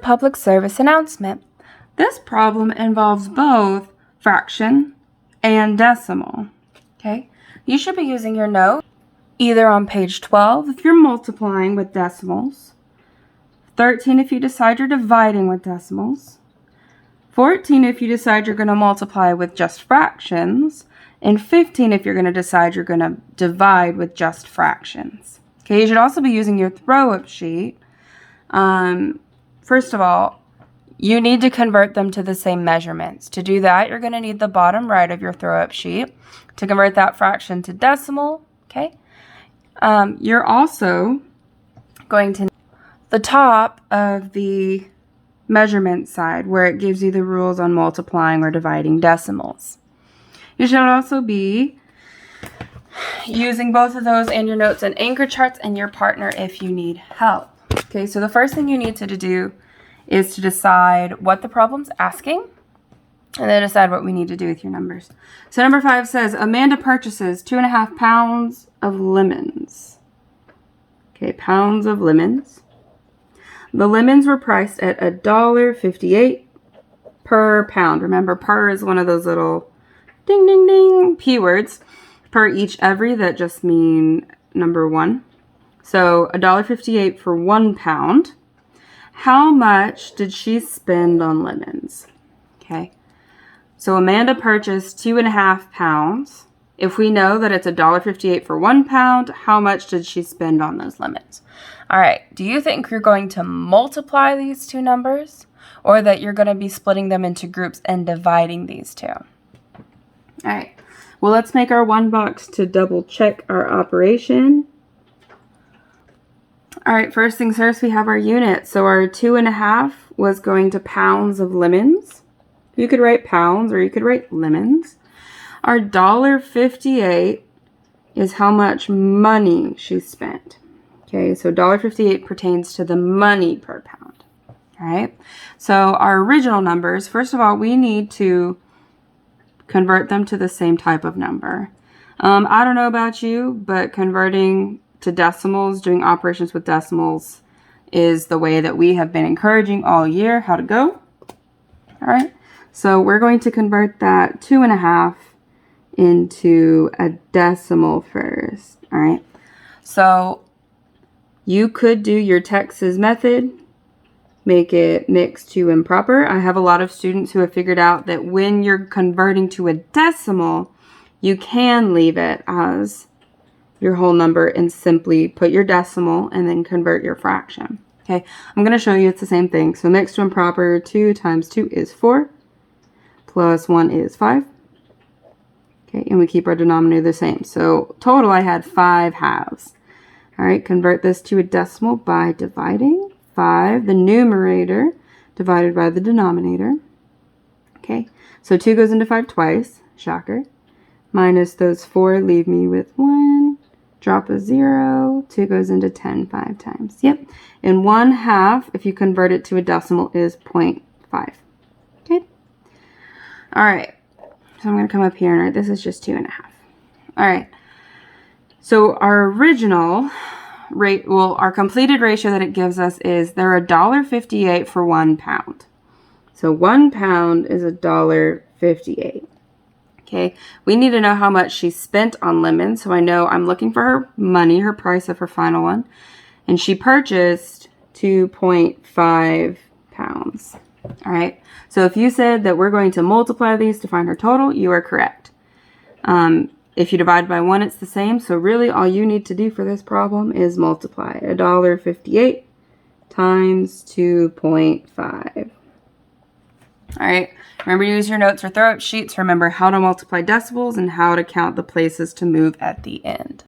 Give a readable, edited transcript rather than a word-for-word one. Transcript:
public service announcement. This problem involves both fraction and decimal. Okay, you should be using your note either on page 12 if you're multiplying with decimals, 13 if you decide you're dividing with decimals, 14 if you decide you're going to multiply with just fractions, and 15 if you're going to decide you're going to divide with just fractions. Okay, you should also be using your throw-up sheet. First of all, you need to convert them to the same measurements. To do that, you're going to need the bottom right of your throw-up sheet to convert that fraction to decimal. Okay, you're also going to need the top of the measurement side where it gives you the rules on multiplying or dividing decimals. You should also be using both of those and your notes and anchor charts and your partner if you need help. Okay, so the first thing you need to do is to decide what the problem's asking and then decide what we need to do with your numbers. So number 5 says, Amanda purchases 2.5 pounds of lemons. Okay, pounds of lemons. The lemons were priced at $1.58 per pound. Remember, per is one of those little ding, ding, ding P words. Per, each, every, that just mean number 1. So $1.58 for 1 pound. How much did she spend on lemons? Okay. So Amanda purchased 2.5 pounds. If we know that it's $1.58 for 1 pound, how much did she spend on those lemons? All right. Do you think you're going to multiply these two numbers or that you're going to be splitting them into groups and dividing these two? All right. Well, let's make our one box to double check our operation. All right, first things first, we have our unit. So our 2.5 was going to pounds of lemons. You could write pounds or you could write lemons. Our $1.58 is how much money she spent. Okay, so $1.58 pertains to the money per pound. All right, so our original numbers, first of all, we need to convert them to the same type of number. I don't know about you, but converting to decimals, doing operations with decimals is the way that we have been encouraging all year how to go. All right, so we're going to convert that 2.5 into a decimal first. All right, so you could do your Texas method, make it mixed to improper. I have a lot of students who have figured out that when you're converting to a decimal, you can leave it as your whole number and simply put your decimal and then convert your fraction. Okay, I'm going to show you it's the same thing. So mixed to improper, 2 times 2 is 4, plus 1 is 5. Okay, and we keep our denominator the same. So total I had 5 halves. All right, convert this to a decimal by dividing 5, the numerator, divided by the denominator. Okay, so 2 goes into 5 twice, shocker. Minus those 4, leave me with 1. Drop a 0, 2 goes into 10 5 times. Yep, and 1/2, if you convert it to a decimal, is 0.5. Okay, all right, so I'm going to come up here and write this is just 2.5. All right, so our original rate, well, our completed ratio that it gives us is they're $1.58 for 1 pound. So 1 pound is $1.58. Okay, we need to know how much she spent on lemons. So I know I'm looking for her money, her price of her final one. And she purchased 2.5 pounds. All right, so if you said that we're going to multiply these to find her total, you are correct. If you divide by 1, it's the same. So really all you need to do for this problem is multiply $1.58 times 2.5. All right, remember to use your notes or throw-up sheets. Remember how to multiply decimals and how to count the places to move at the end.